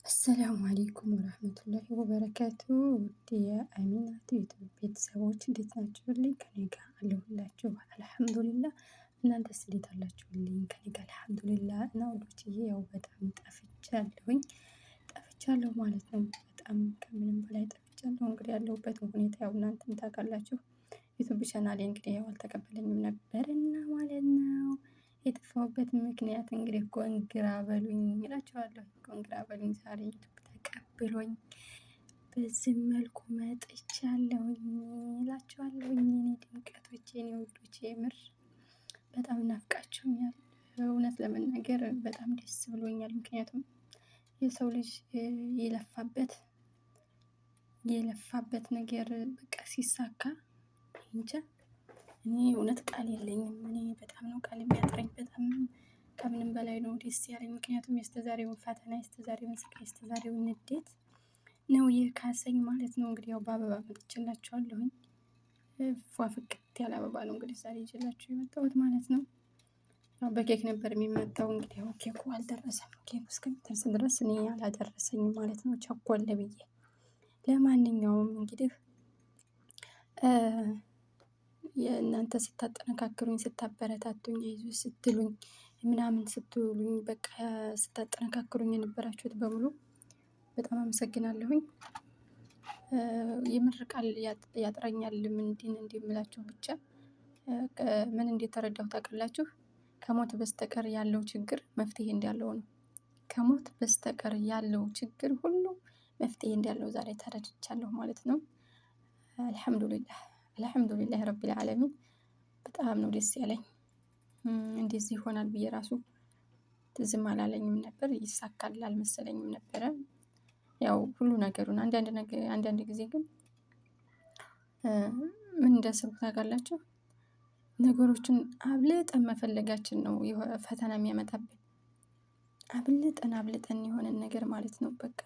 አሰላሙ አሌይኩም ወረህመቱላሂ ወበረካቱ። ውድ የአሚናት ዩቲዩብ ቤተሰቦች እንዴት ናችሁልኝ? ከኔ ጋር አለሁላችሁ አልሐምዱሊላህ። እናንተስ እንዴት አላችሁልኝ? ከኔ ጋር አልሐምዱሊላህ። እና ውዶችዬ ያው በጣም ጠፍቻለሁ ማለት ነው። በጣም ከምንም በላይ ጠፍቻለሁ። እንግዲህ ያለሁበት ሁኔታ ያው እናንተም ታውቃላችሁ። ዩቲዩብ ቻናሌ እንግዲህ ያው አልተቀበለኝም ነበርና ማለት ነው። የጠፋሁበት ምክንያት እንግዲህ ኮንግራ በሉኝ እላቸዋለሁ። ኮንግራ በሉኝ ዛሬ ዩቲዩብ ተቀብሎኝ በዚህ መልኩ መጥቻለሁኝ እላቸዋለሁኝ። እኔ ድምቀቶቼ፣ እኔ ውዶቼ የምር በጣም ናፍቃችሁኛል። እውነት ለመናገር በጣም ደስ ብሎኛል። ምክንያቱም የሰው ልጅ የለፋበት ነገር በቃ ሲሳካ እንጃ እኔ እውነት ቃል የለኝም። እኔ በጣም ነው ቃል የሚያጥረኝ። በጣም ከምንም በላይ ነው ደስ ያለኝ። ምክንያቱም የስተዛሬውን ፈተና፣ የስተዛሬውን ስቃይ፣ የስተዛሬውን ንዴት ነው የካሰኝ ማለት ነው። እንግዲህ ያው በአበባ መጥቼላችኋለሁኝ። ፏ ፍክት ያለ አበባ ነው እንግዲህ ዛሬ ይዤላችሁ የመጣሁት ማለት ነው። ያው በኬክ ነበር የሚመጣው። እንግዲህ ያው ኬኩ አልደረሰም። ኬኩ እስከሚደርስ ድረስ እኔ አላደረሰኝም ማለት ነው፣ ቸኮል ብዬ። ለማንኛውም እንግዲህ የእናንተ ስታጠነካክሩኝ፣ ስታበረታቱኝ፣ አይዞሽ ስትሉኝ ምናምን ስትሉኝ በቃ ስታጠነካክሩኝ የነበራችሁት በሙሉ በጣም አመሰግናለሁኝ። የምር ቃል ያጥረኛል እንዲህ የምላችሁ ብቻ ምን እንደተረዳሁ ታውቃላችሁ? ከሞት በስተቀር ያለው ችግር መፍትሄ እንዳለው ነው። ከሞት በስተቀር ያለው ችግር ሁሉ መፍትሄ እንዳለው ዛሬ ተረድቻለሁ ማለት ነው። አልሐምዱሊላህ ረቢል ዓለሚን። በጣም ነው ደስ ያለኝ። እንደዚህ ይሆናል ብዬ ራሱ ትዝም አላለኝም ነበር። ይሳካል አልመሰለኝም ነበረ። ያው ሁሉ ነገሩን አንዳንድ ጊዜ ግን ምን እንዳሰብኩ ታውቃላችሁ? ነገሮችን አብልጠን መፈለጋችን ነው ፈተና የሚያመጣብን። አብልጠን የሆነን ነገር ማለት ነው በቃ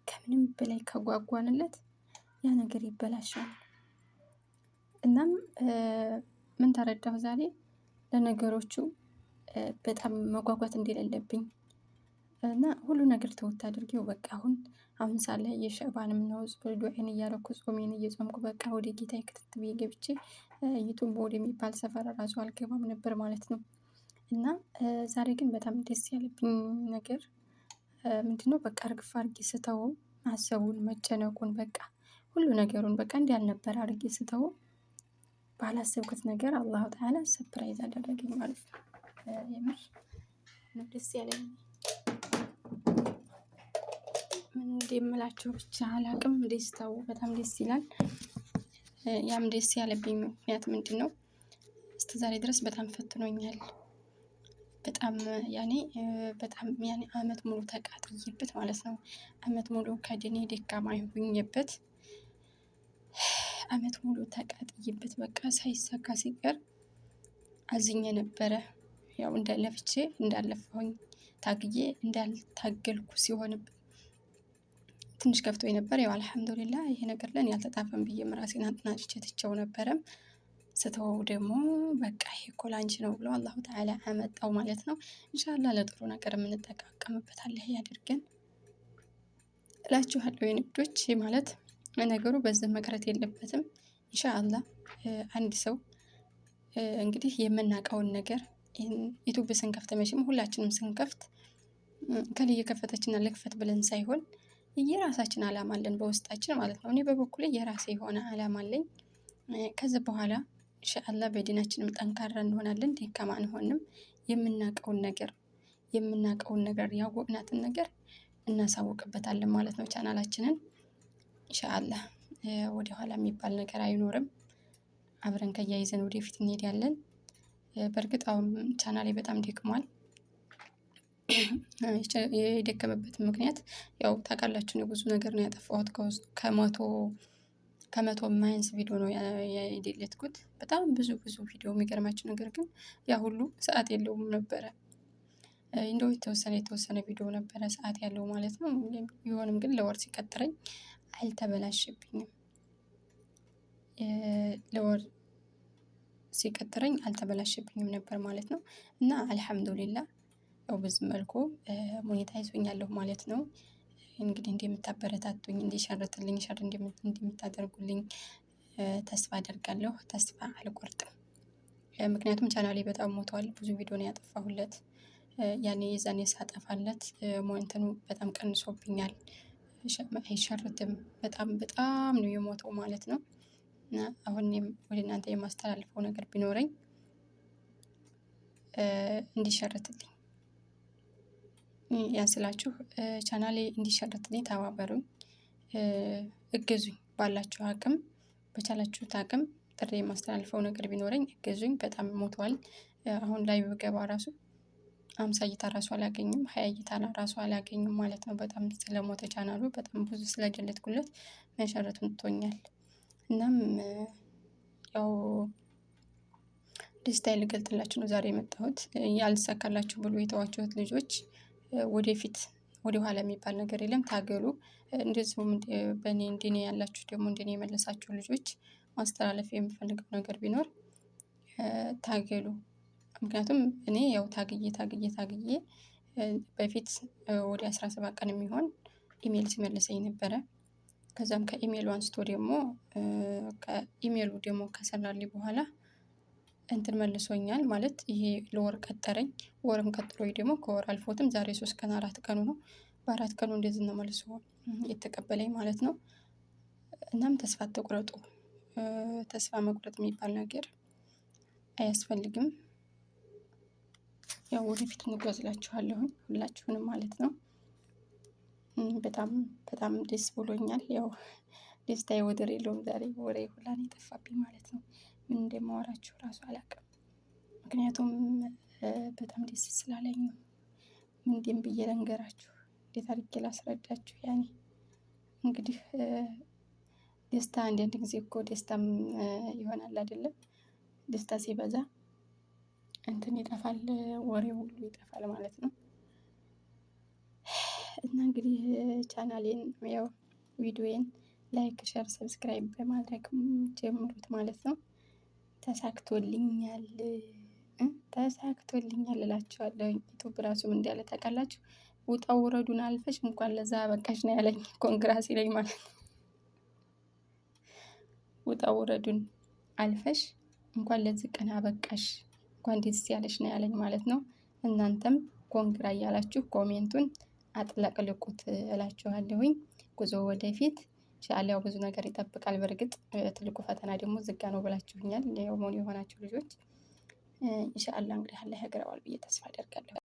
ከምንም በላይ ከጓጓንለት ያ ነገር ይበላሻል። እናም ምን ተረዳሁ ዛሬ? ለነገሮቹ በጣም መጓጓት እንደሌለብኝ እና ሁሉ ነገር ተወት አድርጌው በቃ አሁን ሳለ የሸዕባንም ነው ዱዓዬን እያረኩ ጾሜን እየጾምኩ በቃ ወደ ጌታዬ ክትት ብዬ ገብቼ ዩቱብ ወደሚባል ሰፈር ራሱ አልገባም ነበር ማለት ነው። እና ዛሬ ግን በጣም ደስ ያለብኝ ነገር ምንድነው? በቃ እርግፍ አድርጌ ስተወው ማሰቡን፣ መጨነቁን በቃ ሁሉ ነገሩን በቃ እንዲህ ያልነበር አድርጌ ስተወው ባላሰብኩት ነገር አላሁ ተዓላ ሰፕራይዝ አደረገኝ ማለት ነው። የምር ነው ደስ ያለኝ። ምን እንደምላችሁ ብቻ አላቅም። ደስታው በጣም ደስ ይላል። ያም ደስ ያለብኝ ምክንያት ምንድን ነው? እስከ ዛሬ ድረስ በጣም ፈትኖኛል። በጣም አመት ሙሉ ተቃጥዬበት ማለት ነው። አመት ሙሉ ከድኔ ደካማ የሆኜበት አመት ሙሉ ተቃጥዬበት በቃ ሳይሳካ ሲቀር አዝኜ ነበረ። ያው ለፍቼ እንዳለፋሁኝ ታግዬ እንዳልታገልኩ ሲሆንብኝ ትንሽ ከፍቶኝ ነበር። ያው አልሐምዱሊላህ ይሄ ነገር ለኔ አልተጣፈም ብዬ ራሴን አጥናጭቼ ትቼው ነበረም። ስተወው ደግሞ በቃ ይሄ እኮ ላንቺ ነው ብሎ አላሁ ተዓላ አመጣው ማለት ነው። ኢንሻአላህ ለጥሩ ነገር የምንጠቃቀምበት አላህ ያድርገን እላችኋለሁ የኔ ውዶች። ማለት ነገሩ በዚህ መቅረት የለበትም። ኢንሻአላህ አንድ ሰው እንግዲህ የምናውቀውን ነገር ዩቲዩብ ስንከፍት መቼም ሁላችንም ስንከፍት ከልየ የከፈተችና ልክፈት ብለን ሳይሆን የራሳችን አላማ አለን በውስጣችን ማለት ነው። እኔ በበኩሌ የራሴ የሆነ አላማ አለኝ። ከዚህ በኋላ ኢንሻአላህ በዲናችንም ጠንካራ እንሆናለን፣ ደካማ አንሆንም። የምናውቀውን ነገር ያወቅናትን ነገር እናሳውቅበታለን ማለት ነው። ቻናላችንን ኢንሻአላህ ወደ ኋላ የሚባል ነገር አይኖርም። አብረን ከያይዘን ወደፊት እንሄዳለን። በእርግጥ አሁን ቻናሌ በጣም ደክሟል። የደከመበት ምክንያት ያው ታውቃላችሁ ነው፣ ብዙ ነገር ነው ያጠፋሁት። ከመቶ የማያንስ ቪዲዮ ነው የዲሌትኩት። በጣም ብዙ ቪዲዮ። የሚገርማችሁ ነገር ግን ያ ሁሉ ሰዓት የለውም ነበረ። እንደው የተወሰነ ቪዲዮ ነበረ ሰዓት ያለው ማለት ነው። ቢሆንም ግን ለወር ሲቀጥረኝ አልተበላሽብኝም። ለወር ሲቀጥረኝ አልተበላሽብኝም ነበር ማለት ነው። እና አልሐምዱሊላህ ያው በዚህ መልኩ ሞኔታይዝ ሆኛለሁ ማለት ነው። እንግዲህ እንደምታበረታቱኝ እንዲሸርትልኝ ሸር እንደምታደርጉልኝ ተስፋ አደርጋለሁ። ተስፋ አልቆርጥም። ምክንያቱም ቻናሌ በጣም ሞቷል። ብዙ ቪዲዮ ነው ያጠፋሁለት። ያኔ የዛኔ ሳጠፋለት ሞንትኑ በጣም ቀንሶብኛል። አይሸርትም። በጣም በጣም ነው የሞተው ማለት ነው። እና አሁን ወደ እናንተ የማስተላልፈው ነገር ቢኖረኝ እንዲሸርትልኝ ያስላችሁ ቻናሌ እንዲሸርትልኝ ተባበሩኝ፣ እገዙኝ። ባላችሁ አቅም በቻላችሁት አቅም ጥሪ የማስተላልፈው ነገር ቢኖረኝ እገዙኝ። በጣም ሞቷል። አሁን ላይ ብገባ ራሱ 50 እይታ ራሱ አላገኝም፣ 20 እይታ ራሱ አላገኝም ማለት ነው። በጣም ስለሞተ ቻናሉ በጣም ብዙ ስለጀለጥኩለት መሸረቱን ትቶኛል። እናም ያው ደስታዬ ልገልጥላችሁ ነው ዛሬ የመጣሁት። ያልተሳካላችሁ ብሎ የተዋችሁት ልጆች ወደፊት ወደ ኋላ የሚባል ነገር የለም፣ ታገሉ። እንደዚሁም በእኔ እንደኔ ያላችሁ ደግሞ እንደኔ የመለሳችሁ ልጆች ማስተላለፍ የምፈልገው ነገር ቢኖር ታገሉ። ምክንያቱም እኔ ያው ታግዬ በፊት ወደ 17 ቀን የሚሆን ኢሜል ሲመልሰኝ ነበረ። ከዛም ከኢሜሉ አንስቶ ደግሞ ከኢሜሉ ደግሞ ከሰራልኝ በኋላ እንትን መልሶኛል ማለት ይሄ ለወር ቀጠረኝ። ወርም ቀጥሮኝ ደግሞ ከወር አልፎትም ዛሬ 3 ቀን 4 ቀኑ ነው። በ4 ቀኑ እንደዚህ ነው መልሶ የተቀበለኝ ማለት ነው። እናም ተስፋ አትቁረጡ። ተስፋ መቁረጥ የሚባል ነገር አያስፈልግም። ያው ወደፊት እንጓዝላችኋለሁ ሁላችሁንም ማለት ነው። በጣም በጣም ደስ ብሎኛል። ያው ደስታዬ ወደር የለውም። ዛሬ ወሬ ሁላ ነው የጠፋብኝ ማለት ነው። ምን እንደማወራችሁ እራሱ አላውቅም። ምክንያቱም በጣም ደስ ስላለኝ ነው። ምንድን ብዬ ልንገራችሁ፣ እንዴት አድርጌ ላስረዳችሁ? ያኔ እንግዲህ ደስታ አንዳንድ ጊዜ እኮ ደስታም ይሆናል አይደለም። ደስታ ሲበዛ እንትን ይጠፋል፣ ወሬው ሁሉ ይጠፋል ማለት ነው። እና እንግዲህ ቻናሌን ያው ቪዲዮዬን ላይክ፣ ሸር፣ ሰብስክራይብ በማድረግ ጀምሩት ማለት ነው። ተሳክቶልኛል እላችኋለሁ። ዩቱብ ራሱ ምን እንዳለ ታውቃላችሁ? ውጣ ውረዱን አልፈሽ እንኳን ለዛ በቃሽ ነው ያለኝ። ኮንግራ ሲለኝ ማለት ነው። ውጣ ውረዱን አልፈሽ እንኳን ለዚህ ቀን አበቃሽ፣ እንኳን ደስ ያለሽ ነው ያለኝ ማለት ነው። እናንተም ኮንግራ እያላችሁ ኮሜንቱን አጥለቅልቁት እላችኋለሁኝ። ጉዞ ወደፊት ኢንሻአላህ። ብዙ ነገር ይጠብቃል። በእርግጥ ትልቁ ፈተና ደግሞ ዝጋ ነው ብላችሁኛል። ያው ሞኒ የሆናችሁ ልጆች ኢንሻአላህ እንግዲህ አላህ ያገረዋል ብዬ ተስፋ አደርጋለሁ።